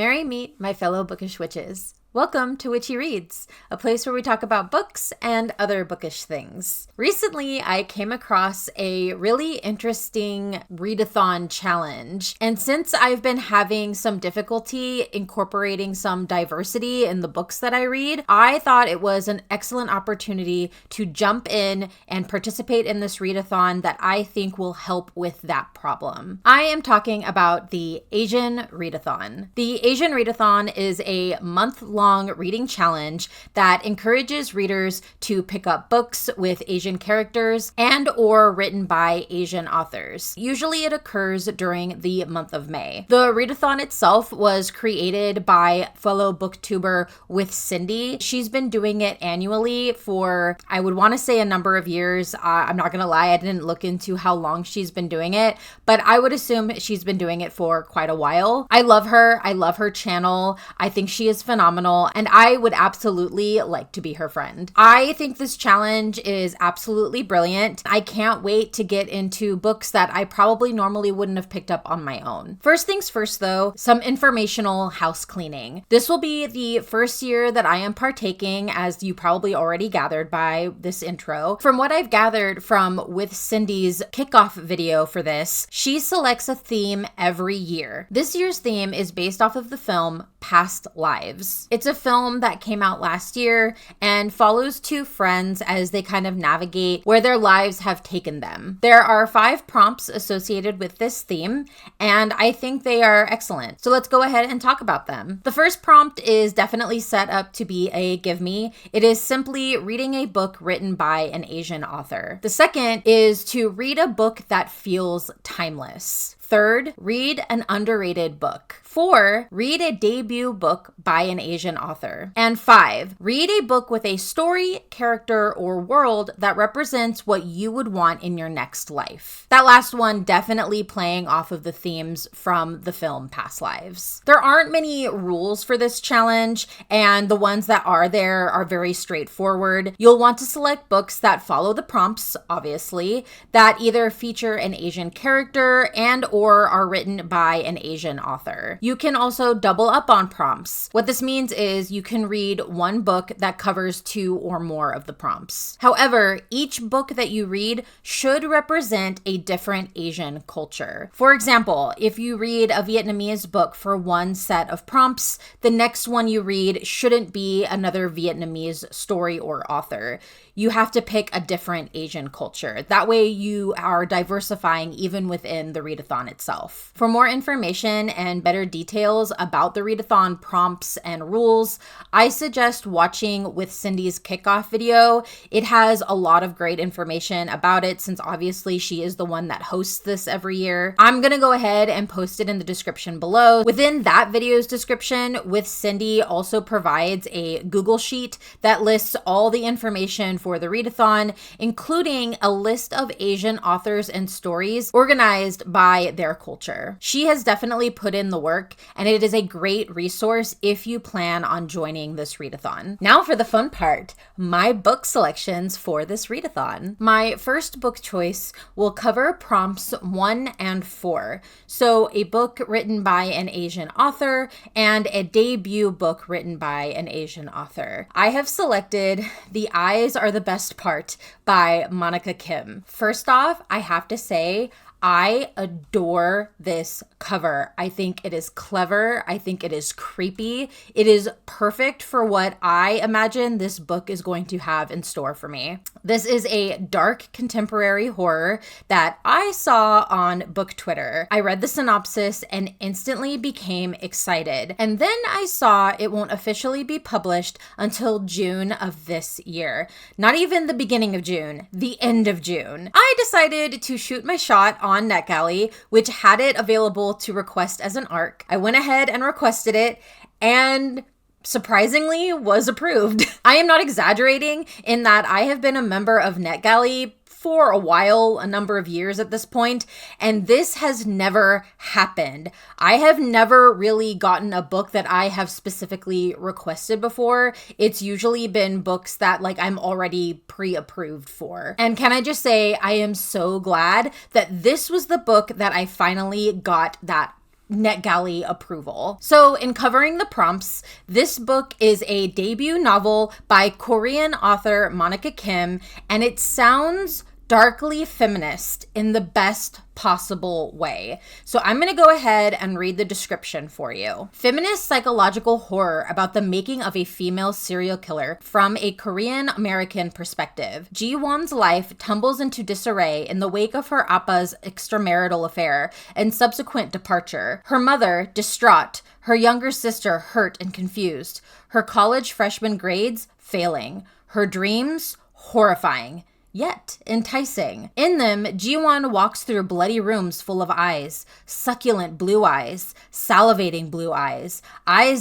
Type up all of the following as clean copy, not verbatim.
Merry meet my fellow bookish witches. Welcome to Witchy Reads, a place where we talk about books and other bookish things. Recently, I came across a really interesting readathon challenge, and since I've been having some difficulty incorporating some diversity in the books that I read, I thought it was an excellent opportunity to jump in and participate in this readathon that I think will help with that problem. I am talking about the Asian Readathon. The Asian Readathon is a month-long reading challenge that encourages readers to pick up books with Asian characters and or written by Asian authors. Usually it occurs during the month of May. The readathon itself was created by fellow booktuber with Cindy. She's been doing it annually for, I would want to say, a number of years. I'm not gonna lie, I didn't look into how long she's been doing it, but I would assume she's been doing it for quite a while. I love her. I love her channel. I think she is phenomenal, and I would absolutely like to be her friend. I think this challenge is absolutely brilliant. I can't wait to get into books that I probably normally wouldn't have picked up on my own. First things first though, some informational house cleaning. This will be the first year that I am partaking, as you probably already gathered by this intro. From what I've gathered from With Cindy's kickoff video for this, she selects a theme every year. This year's theme is based off of the film Past Lives. It's a film that came out last year and follows two friends as they kind of navigate where their lives have taken them. There are 5 prompts associated with this theme, and I think they are excellent. So let's go ahead and talk about them. The first prompt is definitely set up to be a give me. It is simply reading a book written by an Asian author. The second is to read a book that feels timeless. Third, read an underrated book. 4, read a debut book by an Asian author. And 5, read a book with a story, character, or world that represents what you would want in your next life. That last one definitely playing off of the themes from the film Past Lives. There aren't many rules for this challenge, and the ones that are there are very straightforward. You'll want to select books that follow the prompts, obviously, that either feature an Asian character and or are written by an Asian author. You can also double up on prompts. What this means is you can read one book that covers 2 or more of the prompts. However, each book that you read should represent a different Asian culture. For example, if you read a Vietnamese book for one set of prompts, the next one you read shouldn't be another Vietnamese story or author. You have to pick a different Asian culture. That way you are diversifying even within the readathon itself. For more information and better details about the readathon prompts and rules, I suggest watching With Cindy's kickoff video. It has a lot of great information about it since obviously she is the one that hosts this every year. I'm gonna go ahead and post it in the description below. Within that video's description, With Cindy also provides a Google Sheet that lists all the information for the readathon, including a list of Asian authors and stories organized by their culture. She has definitely put in the work, and it is a great resource if you plan on joining this readathon. Now for the fun part, my book selections for this readathon. My first book choice will cover prompts 1 and 4. So a book written by an Asian author and a debut book written by an Asian author. I have selected The Eyes Are the Best Part by Monika Kim. First off, I have to say, I adore this cover. I think it is clever. I think it is creepy. It is perfect for what I imagine this book is going to have in store for me. This is a dark contemporary horror that I saw on book Twitter. I read the synopsis and instantly became excited. And then I saw it won't officially be published until June of this year. Not even the beginning of June, the end of June. I decided to shoot my shot on NetGalley, which had it available to request as an ARC. I went ahead and requested it, and surprisingly was approved. I am not exaggerating in that I have been a member of NetGalley for a while, a number of years at this point, and this has never happened. I have never really gotten a book that I have specifically requested before. It's usually been books that I'm already pre-approved for. And can I just say, I am so glad that this was the book that I finally got that NetGalley approval. So in covering the prompts, this book is a debut novel by Korean author Monika Kim, and it sounds darkly feminist in the best possible way. So I'm going to go ahead and read the description for you. Feminist psychological horror about the making of a female serial killer from a Korean American perspective. Ji-won's life tumbles into disarray in the wake of her appa's extramarital affair and subsequent departure. Her mother, distraught, her younger sister hurt and confused, her college freshman grades failing, her dreams horrifying, yet enticing. In them, Ji-won walks through bloody rooms full of eyes, succulent blue eyes, salivating blue eyes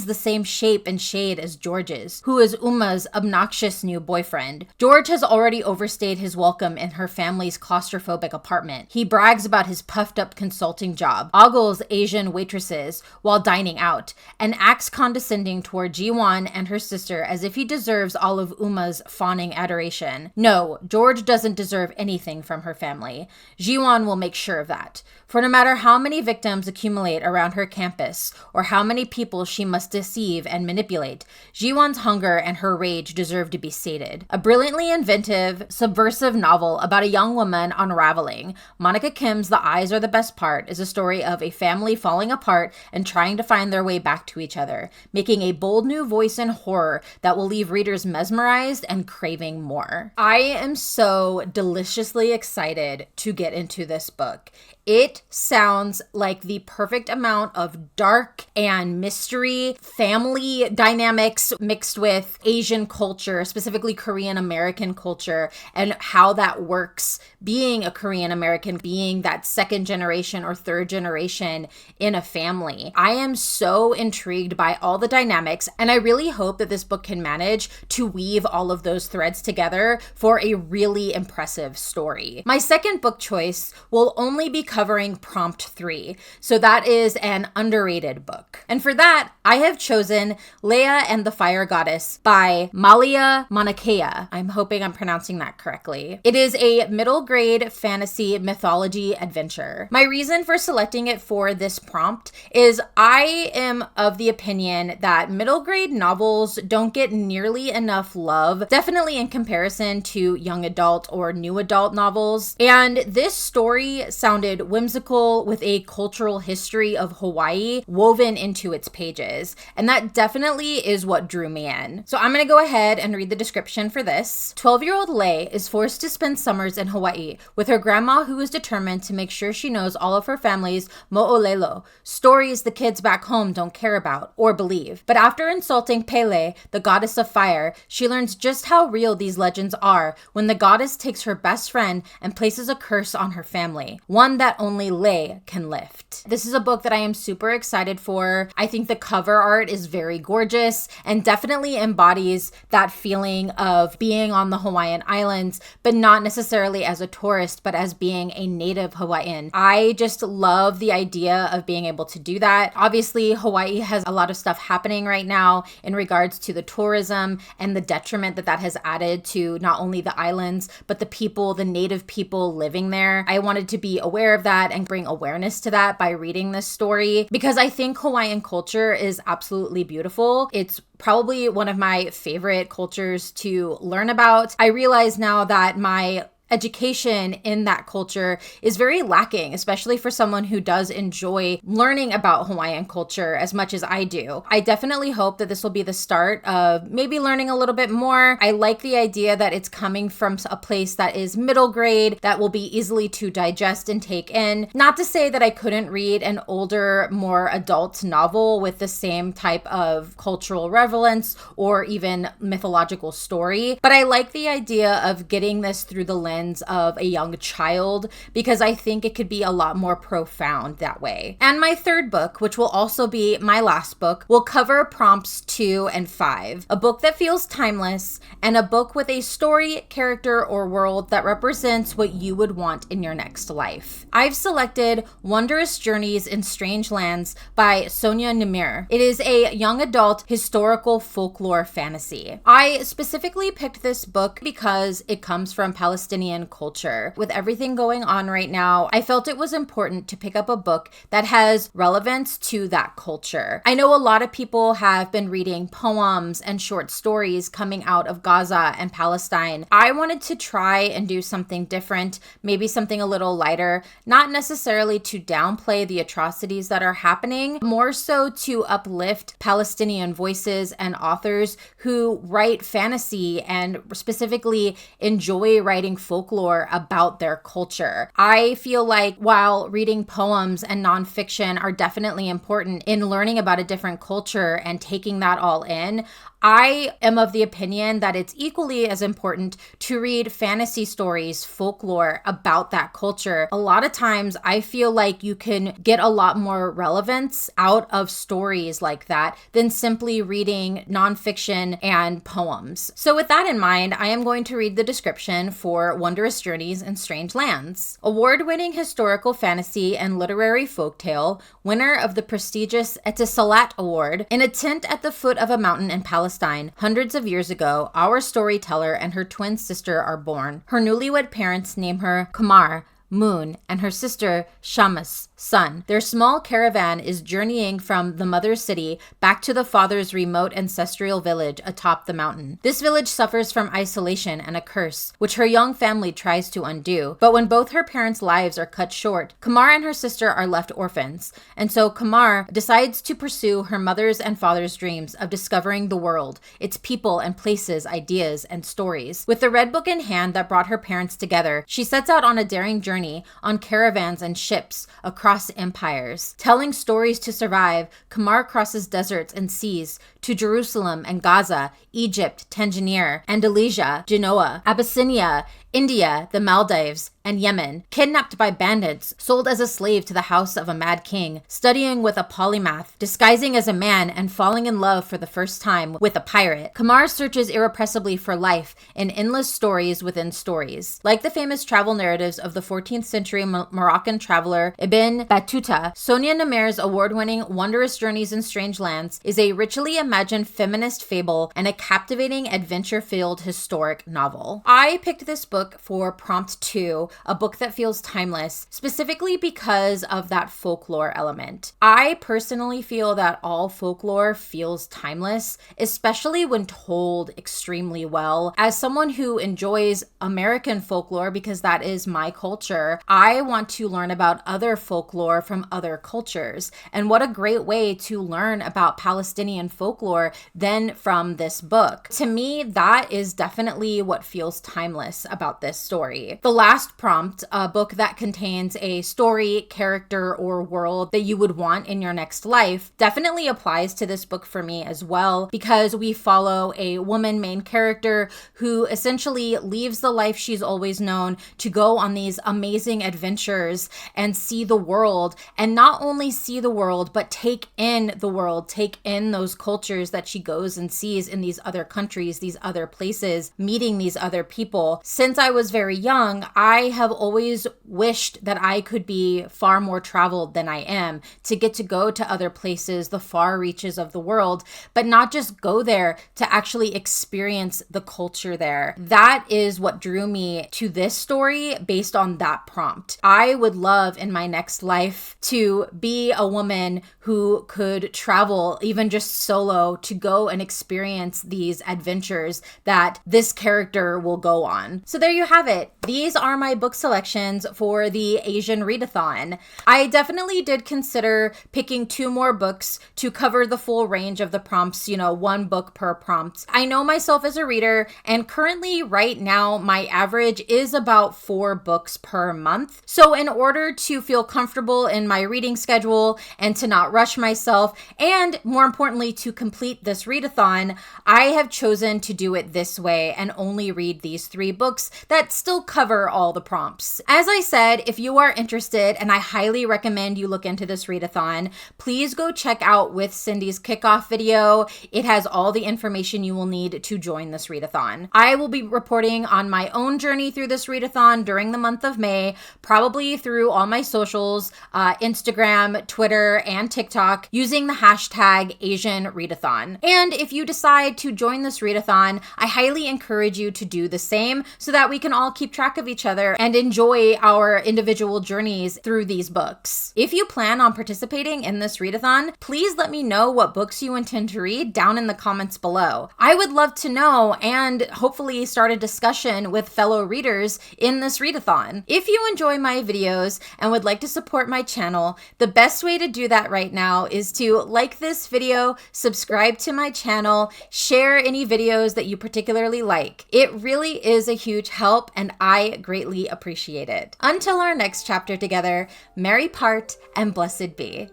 the same shape and shade as George's, who is Uma's obnoxious new boyfriend. George has already overstayed his welcome in her family's claustrophobic apartment. He brags about his puffed up consulting job, ogles Asian waitresses while dining out, and acts condescending toward Ji-won and her sister as if he deserves all of Uma's fawning adoration. No, George doesn't deserve anything from her family. Ji-won will make sure of that. For no matter how many victims accumulate around her campus, or how many people she must deceive and manipulate, Ji-won's hunger and her rage deserve to be sated. A brilliantly inventive, subversive novel about a young woman unraveling. Monika Kim's The Eyes Are the Best Part is a story of a family falling apart and trying to find their way back to each other, making a bold new voice in horror that will leave readers mesmerized and craving more. I am so deliciously excited to get into this book. It sounds like the perfect amount of dark and mystery, family dynamics mixed with Asian culture, specifically Korean American culture, and how that works being a Korean American, being that second generation or third generation in a family. I am so intrigued by all the dynamics, and I really hope that this book can manage to weave all of those threads together for a really impressive story. My second book choice will only be covering prompt 3. So that is an underrated book. And for that, I have chosen Leia and the Fire Goddess by Malia Maunakea. I'm hoping I'm pronouncing that correctly. It is a middle grade fantasy mythology adventure. My reason for selecting it for this prompt is I am of the opinion that middle grade novels don't get nearly enough love, definitely in comparison to young adult or new adult novels. And this story sounded whimsical with a cultural history of Hawaii woven into its pages. And that definitely is what drew me in. So I'm going to go ahead and read the description for this. 12-year-old Lei is forced to spend summers in Hawaii with her grandma, who is determined to make sure she knows all of her family's mo'olelo, stories the kids back home don't care about or believe. But after insulting Pele, the goddess of fire, she learns just how real these legends are when the goddess takes her best friend and places a curse on her family, one that only Lei can lift. This is a book that I am super excited for. I think the cover art is very gorgeous and definitely embodies that feeling of being on the Hawaiian Islands, but not necessarily as a tourist, but as being a native Hawaiian. I just love the idea of being able to do that. Obviously, Hawaii has a lot of stuff happening right now in regards to the tourism and the detriment that that has added to not only the islands, but the people, the native people living there. I wanted to be aware of that and bring awareness to that by reading this story, because I think Hawaiian culture is absolutely beautiful. It's probably one of my favorite cultures to learn about. I realize now that my education in that culture is very lacking, especially for someone who does enjoy learning about Hawaiian culture as much as I do. I definitely hope that this will be the start of maybe learning a little bit more. I like the idea that it's coming from a place that is middle grade, that will be easily to digest and take in. Not to say that I couldn't read an older, more adult novel with the same type of cultural relevance or even mythological story, but I like the idea of getting this through the lens of a young child, because I think it could be a lot more profound that way. And my third book, which will also be my last book, will cover prompts 2 and 5, a book that feels timeless and a book with a story, character, or world that represents what you would want in your next life. I've selected Wondrous Journeys in Strange Lands by Sonia Nimr. It is a young adult historical folklore fantasy. I specifically picked this book because it comes from Palestinian Palestinian culture. With everything going on right now, I felt it was important to pick up a book that has relevance to that culture. I know a lot of people have been reading poems and short stories coming out of Gaza and Palestine. I wanted to try and do something different, maybe something a little lighter, not necessarily to downplay the atrocities that are happening, more so to uplift Palestinian voices and authors who write fantasy and specifically enjoy writing folklore about their culture. I feel like while reading poems and nonfiction are definitely important in learning about a different culture and taking that all in, I am of the opinion that it's equally as important to read fantasy stories, folklore about that culture. A lot of times I feel like you can get a lot more relevance out of stories like that than simply reading nonfiction and poems. So with that in mind, I am going to read the description for Wondrous Journeys in Strange Lands. Award-winning historical fantasy and literary folktale, winner of the prestigious Etisalat Award, in a tent at the foot of a mountain in Palestine, hundreds of years ago, our storyteller and her twin sister are born. Her newlywed parents name her Qamar, moon, and her sister Shams, sun. Their small caravan is journeying from the mother city back to the father's remote ancestral village atop the mountain. This village suffers from isolation and a curse, which her young family tries to undo. But when both her parents' lives are cut short, Qamar and her sister are left orphans. And so Qamar decides to pursue her mother's and father's dreams of discovering the world, its people and places, ideas, and stories. With the red book in hand that brought her parents together, she sets out on a daring journey on caravans and ships across empires. Telling stories to survive, Qamar crosses deserts and seas to Jerusalem and Gaza, Egypt, Tangier, Andalusia, Genoa, Abyssinia, India, the Maldives, and Yemen. Kidnapped by bandits, sold as a slave to the house of a mad king, studying with a polymath, disguising as a man, and falling in love for the first time with a pirate, Qamar searches irrepressibly for life in endless stories within stories. Like the famous travel narratives of the 14th century Moroccan traveler Ibn Battuta, Sonia Nimr's award-winning Wondrous Journeys in Strange Lands is a richly imagined feminist fable and a captivating adventure-filled historic novel. I picked this book for Prompt 2, a book that feels timeless, specifically because of that folklore element. I personally feel that all folklore feels timeless, especially when told extremely well. As someone who enjoys American folklore, because that is my culture, I want to learn about other folklore from other cultures. And what a great way to learn about Palestinian folklore than from this book. To me, that is definitely what feels timeless about this story. The last prompt, a book that contains a story, character, or world that you would want in your next life, definitely applies to this book for me as well, because we follow a woman main character who essentially leaves the life she's always known to go on these amazing adventures and see the world, and not only see the world, but take in the world, take in those cultures that she goes and sees in these other countries, these other places, meeting these other people. Since I was very young, I have always wished that I could be far more traveled than I am, to get to go to other places, the far reaches of the world, but not just go there, to actually experience the culture there. That is what drew me to this story based on that prompt. I would love in my next life to be a woman who could travel, even just solo, to go and experience these adventures that this character will go on. So there you have it. These are my book selections for the Asian Readathon. I definitely did consider picking 2 more books to cover the full range of the prompts, 1 book per prompt. I know myself as a reader, and currently right now my average is about 4 books per month. So in order to feel comfortable in my reading schedule and to not rush myself, and more importantly to complete this readathon, I have chosen to do it this way and only read these 3 books that still cover all the prompts. As I said, if you are interested, and I highly recommend you look into this readathon, please go check out With Cindy's kickoff video. It has all the information you will need to join this readathon. I will be reporting on my own journey through this readathon during the month of May, probably through all my socials, Instagram, Twitter, and TikTok, using the hashtag Asian Readathon. And if you decide to join this readathon, I highly encourage you to do the same so that we can all keep track of each other and enjoy our individual journeys through these books. If you plan on participating in this readathon, please let me know what books you intend to read down in the comments below. I would love to know and hopefully start a discussion with fellow readers in this readathon. If you enjoy my videos and would like to support my channel, the best way to do that right now is to like this video, subscribe to my channel, share any videos that you particularly like. It really is a huge help and I greatly appreciate it. Until our next chapter together, merry part and blessed be.